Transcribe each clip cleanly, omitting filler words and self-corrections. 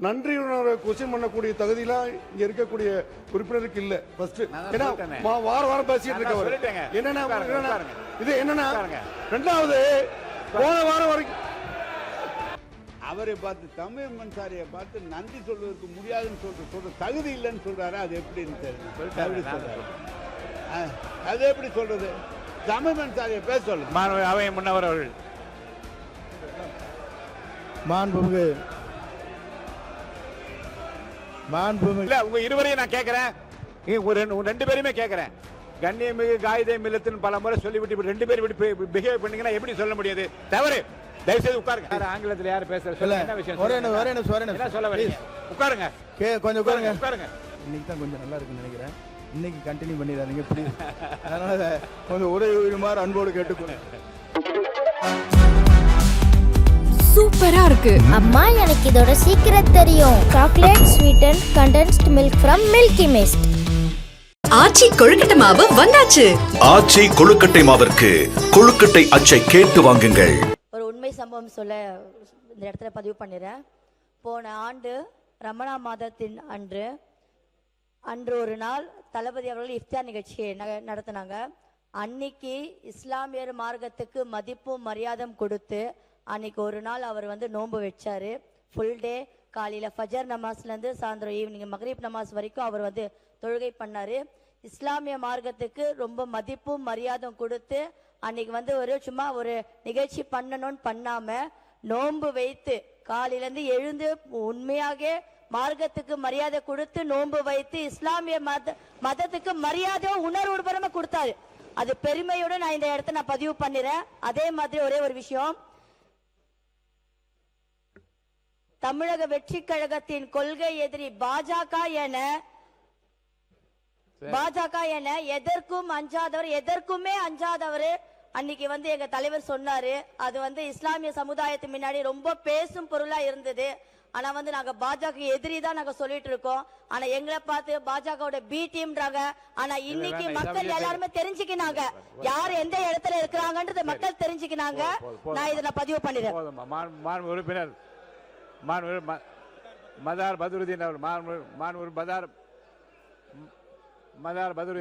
நன்றியுணர்வை question பண்ணக்கூடிய தகுதியெல்லாம் இங்க இருக்கக்கூடிய உறுப்பினருக்கு இல்ல. ஃபர்ஸ்ட் ஏன்னா வாரம் பேசிட்டு இருக்கவர் என்னன்னா இது என்னன்னா, ரெண்டாவது போன வாரம் வரைக்கும் அவரை பார்த்து தமிழ் மன்சாரியை பார்த்து நன்றி சொல்வதற்கு முடியாதுன்னு சொல்ற தகுதி இல்லைன்னு சொல்றாரு. அது எப்படின்னு சொல்றாரு, அது எப்படி சொல்றது? தமிழ் மன்சாரியை பேச சொல்லுங்க. அவை முன்னவர் அவர்கள் இல்ல, உங்க இருவரையும் நான் கேட்கிறேன், ரெண்டு பேருமே கேட்கிறேன். கண்ணியமிகு காயிதே மில்லத்தின் பல முறை சொல்லிவிட்டு ரெண்டு பேரும் பிஹேவ் பண்ணீங்கன்னா எப்படி சொல்ல முடியாது? தவறு. தயவுசெய்து உட்காருங்க. ஆங்கிலத்தில் யாரு பேசுற என்ன விஷயம் சொல்ல வரீங்க? உட்காருங்க, கொஞ்சம் உட்காருங்க. உட்காருங்க. இன்னைக்கு தான் கொஞ்சம் நல்லா இருக்குன்னு நினைக்கிறேன். இன்னைக்கு கண்டினியூ பண்ணிடாதீங்க ப்ளீஸ். அதனால கொஞ்சம் உதவிமாறு அன்போடு கேட்டுக்கொள்ளுங்க. சூப்பரா இருக்கு அம்மா, எனக்கு இதோட சீக்கிரம் தெரியும். Chocolate sweetened condensed milk from Milky Mist. Aachi கொழுக்கட்டை மாவு வந்தாச்சு. ஆச்சி கொழுக்கட்டை மாவிற்கு கொழுக்கட்டை அச்சை கேட்டு வாங்குங்கள். ஒரு உண்மை சம்பவம் சொல்ல இந்த இடத்துல பதிவு பண்ணிடுறேன். போன ஆண்டு ரமணா மாதத்தின் அன்று ஒரு நாள் தளபதி அவர்கள் இஃப்தார் நிகழ்ச்சியை நடத்தினாங்க. அன்னைக்கு இஸ்லாமியர் மார்க்கத்துக்கு மதிப்பும் மரியாதையும் கொடுத்து அன்னைக்கு ஒரு நாள் அவர் நோன்பு வச்சாரு. ஃபுல் டே காலையில ஃபஜர் நமாஸ்லேருந்து சாயந்தரம் ஈவினிங் மக்ரீப் நமாஸ் வரைக்கும் அவர் தொழுகை பண்ணாரு. இஸ்லாமிய மார்க்கத்துக்கு ரொம்ப மதிப்பும் மரியாதையும் கொடுத்து அன்னைக்கு ஒரு சும்மா ஒரு நிகழ்ச்சி பண்ணணும்னு பண்ணாம நோன்பு வைத்து காலையிலேருந்து எழுந்து உண்மையாக மார்க்கத்துக்கு மரியாதை கொடுத்து நோன்பு வைத்து இஸ்லாமிய மதத்துக்கு மரியாதை உணர்வுபரமா கொடுத்தாரு. அது பெருமையோட நான் இந்த இடத்த நான் பதிவு பண்ணிறேன். அதே மாதிரி ஒரே ஒரு விஷயம், தமிழக வெற்றி கழகத்தின் கொள்கை எதிரி பாஜக என எதற்கும் அஞ்சாதவர், எதற்குமே அஞ்சாதவர் அன்னைக்கு எங்க தலைவர் சொன்னாரு. அது இஸ்லாமிய சமுதாயத்து முன்னாடி ரொம்ப பேசும் பொருளா இருந்தது. ஆனா நாங்க பாஜக எதிரி தான் நாங்க சொல்லிட்டு இருக்கோம். ஆனா எங்களை பார்த்து பாஜகவோட பி டீம்ன்றாங்க. ஆனா இன்னைக்கு மக்கள் எல்லாருமே தெரிஞ்சுக்கினாங்க யார் எந்த இடத்துல இருக்கிறாங்கன்றது மக்கள் தெரிஞ்சுக்கினாங்க. நான் இதை பதிவு பண்ணிடுறேன். உறுப்பினர் மதார் பதுருதீன்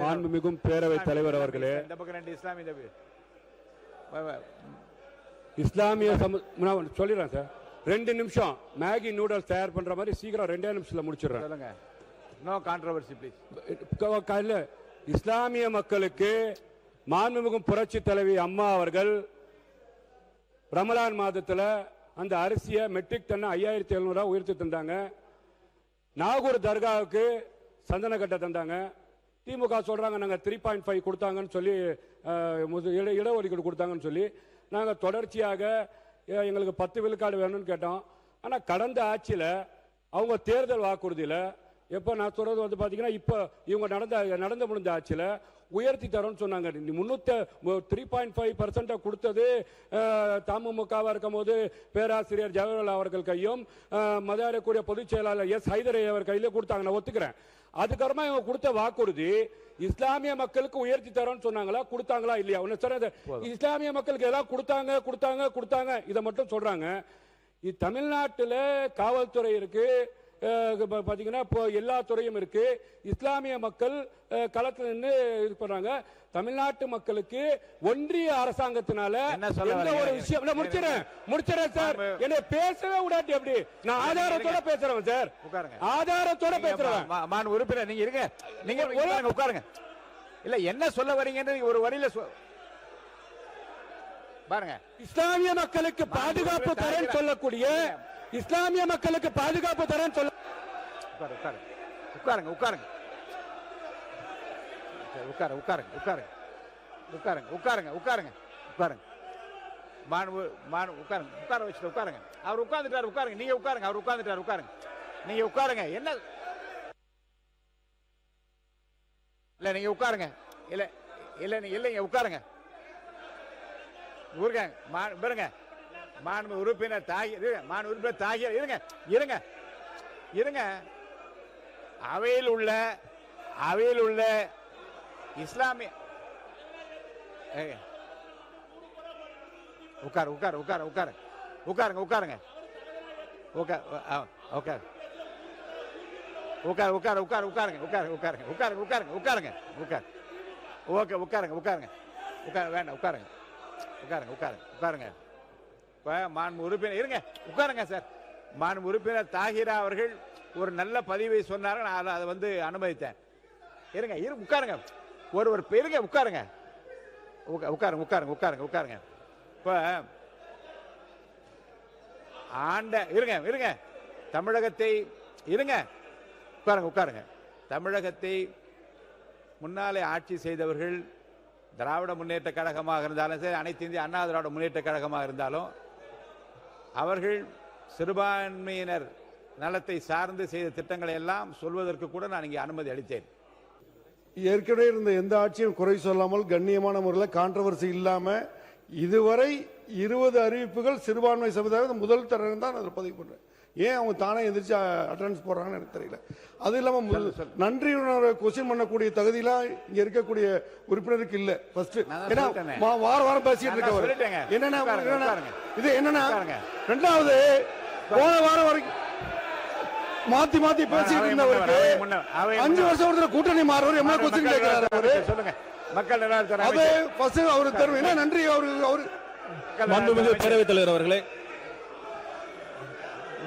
மாண்புமிகும் பேரவைத் தலைவர் அவர்களே, இஸ்லாமிய சொல்லிடுறேன் சார். 2 நிமிஷம் மேகி நூடல்ஸ் தயார் பண்ற மாதிரி சீக்கிரம் 2 நிமிஷத்துல முடிச்சிடுறேன். No controversy please. இஸ்லாமிய மக்களுக்கு மாண்புமிகும் புரட்சி தலைவி அம்மா அவர்கள் ரமலான் மாதத்துல அந்த அரிசியை மெட்ரிக் டன் 5700 உயர்த்தி தந்தாங்க. நாகூர் தர்காவுக்கு சந்தன கட்டை தந்தாங்க. திமுக சொல்றாங்க நாங்க 3.5 கொடுத்தாங்கன்னு சொல்லி இடஒதுக்கீடு கொடுத்தாங்கன்னு சொல்லி நாங்கள் தொடர்ச்சியாக எங்களுக்கு 10 விழுக்காடு வேணும்னு கேட்டோம். ஆனால் கடந்த ஆட்சியில் அவங்க தேர்தல் வாக்குறுதியில் எப்போ நான் சொல்றது பார்த்தீங்கன்னா இப்போ இவங்க நடந்த முடிந்த ஆட்சியில் உயர்த்தி தரோம்னு சொன்னாங்க. 3.5% கொடுத்தது தமுமுகவாக இருக்கும் போது பேராசிரியர் ஜவஹர்லால் அவர்கள் கையும் மதியாரக்கூடிய பொதுச் செயலாளர் எஸ் ஹைதரை அவர் கையில கொடுத்தாங்க, நான் ஒத்துக்கிறேன். அதுக்கப்புறமா இவங்க கொடுத்த வாக்குறுதி இஸ்லாமிய மக்களுக்கு உயர்த்தி தரோம்னு சொன்னாங்களா, கொடுத்தாங்களா இல்லையா? ஒன்னு சொல்ற, இஸ்லாமிய மக்களுக்கு எல்லாம் கொடுத்தாங்க இதை மட்டும் சொல்றாங்க. தமிழ்நாட்டில் காவல்துறை இருக்கு, பாத்தீங்கன்னா இப்போ எல்லா துறையும் இருக்கு. இஸ்லாமிய மக்கள் களத்தில் நின்று இது பண்றாங்க. தமிழ்நாட்டு மக்களுக்கு ஒன்றிய அரசாங்கத்தினால எந்த ஒரு விஷயம் முடிச்சிடறேன் சார். என்ன பேசவே விடாட்டி எப்படி? நான் ஆதாரத்தோட பேசுறேன் சார், ஆதாரத்தோட பேசுறேன். உறுப்பினர் நீங்க இருங்க, நீங்க உட்காருங்க. இல்ல என்ன சொல்ல வரீங்கன்னு ஒரு வரியில பாருங்க. இஸ்லாமிய மக்களுக்கு பாதுகாப்பு தரேன்னு சொல்லக்கூடிய, இஸ்லாமிய மக்களுக்கு பாதுகாப்பு தரேன்னு சொல்ல உட்காருங்க உட்காருங்க உட்கார வச்சுட்டு உட்காருங்க. அவர் உட்கார்ந்துட்டாரு, உட்காருங்க. நீங்க உட்காருங்க, அவர் உட்கார்ந்துட்டாரு, உட்காருங்க. நீங்க உட்காருங்க. என்ன இல்ல நீங்க உட்காருங்க. இல்லைங்க உட்காருங்க. பாருங்க, மாண்பு உறுப்பினர் தாகிர் இருங்க. அவையில் உள்ள இஸ்லாமிய உட்காருங்க. உட்காருங்க ஓகே உட்காருங்க வேண்டாம் உட்காருங்க இப்ப மாண்பு உறுப்பினர் இருங்க உட்காருங்க சார். மாண்பு உறுப்பினர் தாகிரா அவர்கள் ஒரு நல்ல பதிவை சொன்னார்கள், நான் அதை வந்து அனுமதித்தேன். இருங்க உட்காருங்க ஒரு பெருங்க உட்காருங்க இப்ப இருங்க தமிழகத்தை உட்காருங்க தமிழகத்தை முன்னாலே ஆட்சி செய்தவர்கள் திராவிட முன்னேற்ற கழகமாக இருந்தாலும் சரி, அனைத்து இந்திய அண்ணா திராவிட முன்னேற்ற கழகமாக இருந்தாலும் அவர்கள் சிறுபான்மையினர் நலத்தை சார்ந்து செய்த திட்டங்களை எல்லாம் சொல்வதற்கு கூட நான் இங்கே அனுமதி அளித்தேன். ஏற்கனவே இருந்த எந்த ஆட்சியும் குறை சொல்லாமல் கண்ணியமான முறையில் கான்ட்ரவர்சி இல்லாம இதுவரை 20 அறிவிப்புகள் சிறுபான்மை சமுதாயம் முதல் தரம் தான் அதில் பதிவு பண்றேன். ஏன் அவங்க தானே எதிர்த்து அட்டெண்டன்ஸ் போடுறாங்கன்னு எனக்கு தெரியல. அது இல்லாம நன்றி கொஸ்டின் பண்ணக்கூடிய தகுதியெல்லாம் இங்க இருக்கக்கூடிய உறுப்பினருக்கு இல்ல. ஃபர்ஸ்ட் ஏன்னா வாரம் பேசிட்டு இருக்கவர் என்னன்னா இது என்னன்னா, ரெண்டாவது போன வாரம் வரைக்கும் மாத்தி பேசிட்டு இருந்தவருக்கு 5 வருஷம் ஒருத்தர் கூட்டணி மாறவர் என்ன கொஸ்டின் கேட்கிறாரு அவரு. சொல்லுங்க மக்கள் நலத்துறை அது ஃபர்ஸ்ட் அவருக்கு தரும். என்ன நன்றி அவரு மாண்புமிகு பேரவைத் தலைவர் அவர்களே,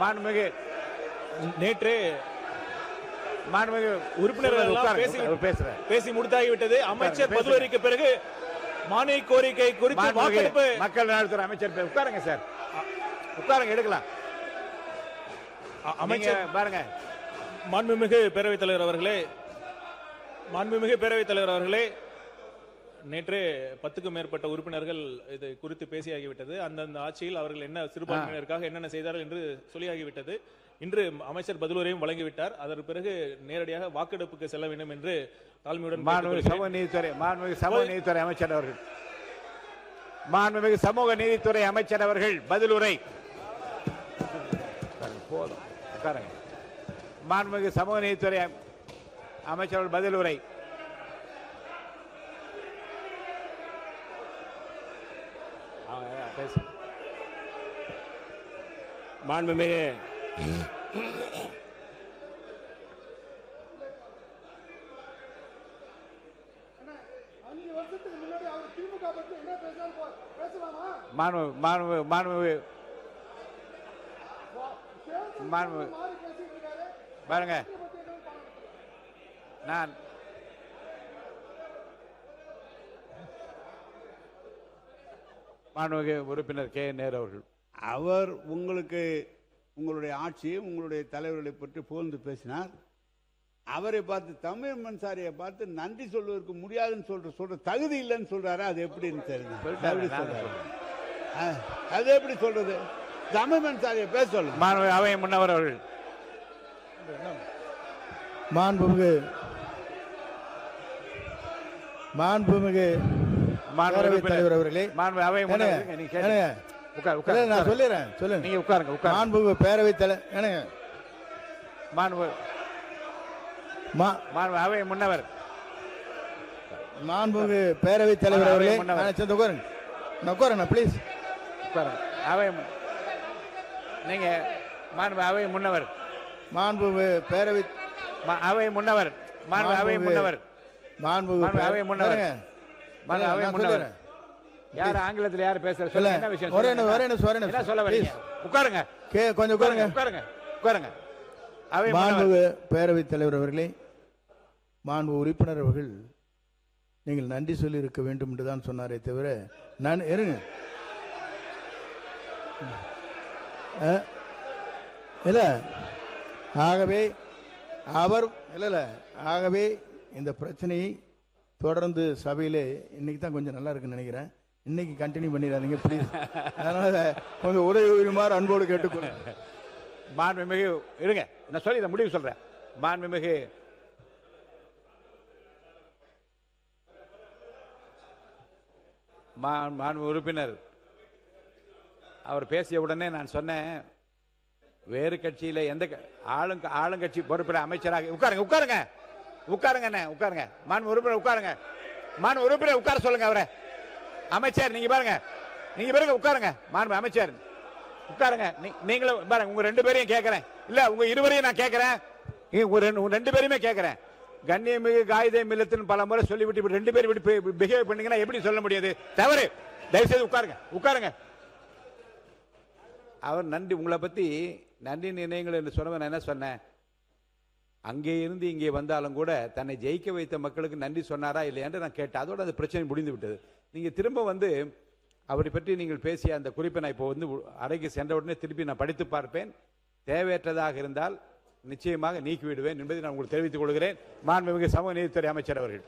மாண்புமிகு நேற்று மாண்புமிகு உறுப்பினர்கள் பேசி முடித்தாகிவிட்டது. அமைச்சர் பதுவரிக்கு பிறகு மானிய கோரிக்கை குறித்து வாக்கெடுப்பு. மக்கள் நலத்துறை அமைச்சர் உட்காருங்க சார், உட்காருங்க எடுக்கலாம். அமைச்சர் பாருங்க. மாண்புமிகு பேரவைத் தலைவர் அவர்களே, நேற்று 10க்கும் மேற்பட்ட உறுப்பினர்கள் இது குறித்து பேசியாகிவிட்டது. அந்தந்த ஆட்சியில் அவர்கள் என்ன சிறுபான்மையினருக்காக என்னென்ன செய்தார்கள் என்று சொல்லியாகிவிட்டது. இன்று அமைச்சர் பதிலுரையும் வழங்கிவிட்டார். அதற்கு பிறகு நேரடியாக வாக்கெடுப்புக்கு செல்ல வேண்டும் என்று தாழ்மையுடன் மாண்புமிகு சமூக நீதித்துறை அமைச்சர் அவர்கள் பதிலுரை. போதும் உட்காருங்க. மாண்புமிகு சமூக நீதித்துறை அமைச்சர் பதிலுரை. மாண்புமிகு பாருங்க, நான் மாண்புமிகு உறுப்பினர் கே நேரு அவர்கள் அவர் உங்களுடைய ஆட்சியை உங்களுடைய தலைவர்களை பற்றி புகழ்ந்து பேசினார். அவரை பார்த்து தமிழ் மன்சாரியை பார்த்து நன்றி சொல்வதற்கு முடியாதுன்னு சொல்ற தகுதி இல்லைன்னு சொல்றாரு. அது எப்படின்னு தெரியுது. அது எப்படி சொல்றது? தமிழ் மன்சாரியை பேச சொல்லுங்க. அவை முன்னவர் அவர்கள். மாண்புமிகு தலைவர் அவர்களே, அவை முன்னவர் நான் சொல்லிடுறேன். சொல்லுங்க, நீங்க உட்காருங்க. மாண்புமிகு பேரவைத் தலைவர் அவை முன்னவர். மாண்புமிகு பேரவைத் தலைவர் அவர்களே, உட்காருங்க ப்ளீஸ். அவை நீங்க அவை முன்னவர். மாண்புமிகு பேரவை அவை முன்னவர். அவை முன்னவர். அவை முன்னவர். அவை முன்னவர். யார் ஆங்கிலத்தில் யார் பேசுற சொல்லுங்க. என்ன விஷயம்? என்ன சொல்ல வரீங்க? உட்காருங்க. கொஞ்சம் உட்காருங்க. மாண்புமிகு பேரவைத் தலைவர் அவர்களே, மாண்பு உறுப்பினர் அவர்கள் நீங்கள் நன்றி சொல்லி இருக்க வேண்டும் என்று தான் சொன்னாரே தவிர நான் இருங்க இல்ல. ஆகவே அவர் ஆகவே இந்த பிரச்சனையை தொடர்ந்து சபையிலே இன்னைக்கு தான் கொஞ்சம் நல்லா இருக்குன்னு நினைக்கிறேன். இன்னைக்கு கண்டினியூ பண்ணிடாதீங்க ப்ளீஸ். அதனால கொஞ்சம் உதவிமாறு அன்போடு கேட்டுக்கொள்ள. மாண்புமிகு இருங்க, நான் சொல்லி இதை முடிவு சொல்றேன். மாண்புமிகு உறுப்பினர் அவர் பேசிய உடனே நான் சொன்னேன், வேறு கட்சியில எந்த ஆளுங்கட்சி பொறுப்பில் அமைச்சராக உட்காருங்க. மாண்பு உறுப்பினர் உட்காருங்க. மாண்பு உறுப்பினர் உட்கார சொல்லுங்க. அவரை அமைச்சர் நீங்க பாருங்க, நீங்க பிறகு உட்காருங்க. மாண்பு அமைச்சர் உட்காருங்க. நீங்களும் பாருங்க. உங்க 2 பேரையும் கேட்கிறேன், இல்ல உங்க 2 பேரையும் நான் கேட்கிறேன். ரெண்டு பேருமே கேட்கிறேன். கண்ணியமிகு காயிதே மில்லத்தின் பல முறை சொல்லிவிட்டு இப்படி ரெண்டு பேரும் இப்படி பிஹேவ் பண்ணீங்கன்னா எப்படி சொல்ல முடியாது? தவறு. தயவுசெய்து உட்காருங்க. அவர் நன்றி, உங்களை பத்தி நன்றி நினைவுகள் என்று சொன்னவன் என்ன சொன்னேன்? அங்கே இருந்து இங்கே வந்தாலும் கூட தன்னை ஜெயிக்க வைத்த மக்களுக்கு நன்றி சொன்னாரா இல்லையா என்று நான் கேட்டேன். அதோட அந்த பிரச்சனை முடிந்து விட்டது. நீங்க திரும்ப வந்து அவரை பற்றி நீங்கள் பேசிய அந்த குறிப்பை நான் இப்போ வந்து அறைக்கு சென்ற உடனே திருப்பி நான் படித்து பார்ப்பேன். தேவையற்றதாக இருந்தால் நிச்சயமாக நீக்கிவிடுவேன் என்பதை நான் உங்களுக்கு தெரிவித்துக் கொள்கிறேன். மாண்புமிகு சமூக நீதித்துறை அமைச்சர் அவர்கள்.